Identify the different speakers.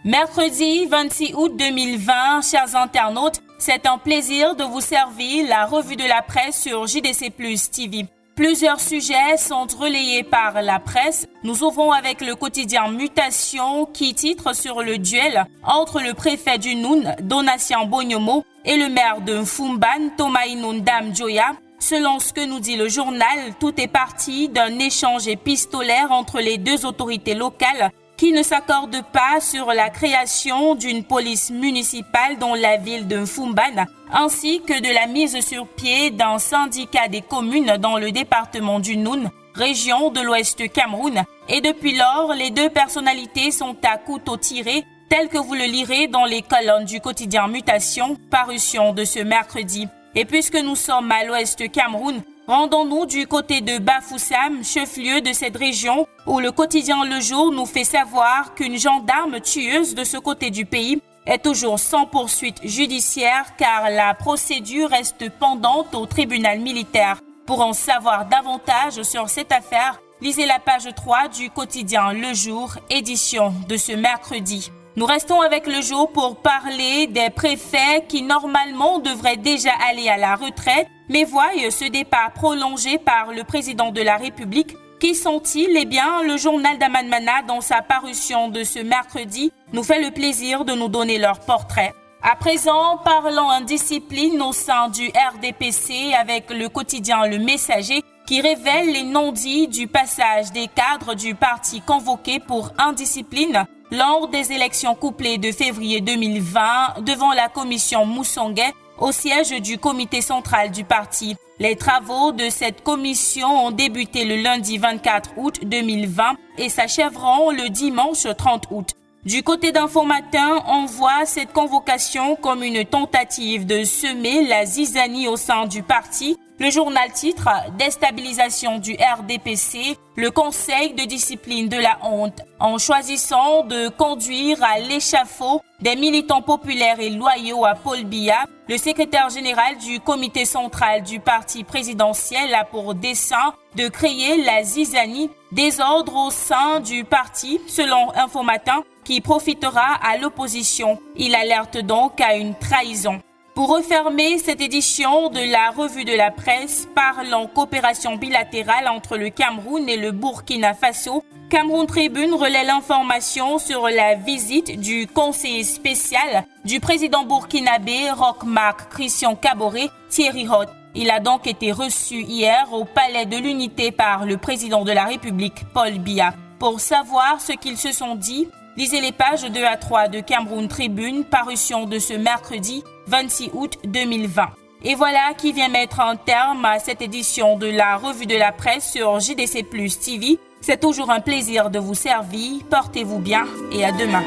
Speaker 1: Mercredi 26 août 2020, chers internautes, c'est un plaisir de vous servir la revue de la presse sur JDC Plus TV. Plusieurs sujets sont relayés par la presse. Nous ouvrons avec le quotidien Mutation qui titre sur le duel entre le préfet du Noun, Donatien Bonyomo, et le maire de Mfumban, Tomaïnoun Dam-Joya. Selon ce que nous dit le journal, tout est parti d'un échange épistolaire entre les deux autorités locales qui ne s'accordent pas sur la création d'une police municipale dans la ville de Mfumban, ainsi que de la mise sur pied d'un syndicat des communes dans le département du Noun, région de l'Ouest Cameroun. Et depuis lors, les deux personnalités sont à couteau tiré, tel que vous le lirez dans les colonnes du quotidien Mutation, parution de ce mercredi. Et puisque nous sommes à l'Ouest Cameroun, rendons-nous du côté de Bafoussam, chef-lieu de cette région, où le quotidien Le Jour nous fait savoir qu'une gendarme tueuse de ce côté du pays est toujours sans poursuite judiciaire car la procédure reste pendante au tribunal militaire. Pour en savoir davantage sur cette affaire, lisez la page 3 du quotidien Le Jour, édition de ce mercredi. Nous restons avec Le Jour pour parler des préfets qui normalement devraient déjà aller à la retraite, mais voient ce départ prolongé par le président de la République. Qui sont-ils? Eh bien, le journal d'Amanmana, dans sa parution de ce mercredi, nous fait le plaisir de nous donner leur portrait. À présent, parlons indiscipline au sein du RDPC avec le quotidien Le Messager qui révèle les non-dits du passage des cadres du parti convoqués pour indiscipline lors des élections couplées de février 2020 devant la commission Moussonguet au siège du comité central du parti. Les travaux de cette commission ont débuté le lundi 24 août 2020 et s'achèveront le dimanche 30 août. Du côté d'Info Matin, on voit cette convocation comme une tentative de semer la zizanie au sein du parti. Le journal titre « Déstabilisation du RDPC, le conseil de discipline de la honte ». En choisissant de conduire à l'échafaud des militants populaires et loyaux à Paul Biya, le secrétaire général du comité central du parti présidentiel a pour dessein de créer la zizanie, désordre au sein du parti, selon Info Matin, qui profitera à l'opposition. Il alerte donc à une trahison. Pour refermer cette édition de la revue de la presse, parlant coopération bilatérale entre le Cameroun et le Burkina Faso, Cameroun Tribune relaie l'information sur la visite du conseiller spécial du président burkinabé Roch-Marc Christian Kaboré, Thierry Hott. Il a donc été reçu hier au Palais de l'Unité par le président de la République, Paul Biya. Pour savoir ce qu'ils se sont dit, lisez les pages 2 à 3 de Cameroun Tribune, parution de ce mercredi 26 août 2020. Et voilà qui vient mettre un terme à cette édition de la revue de la presse sur JDC Plus TV. C'est toujours un plaisir de vous servir. Portez-vous bien et à demain.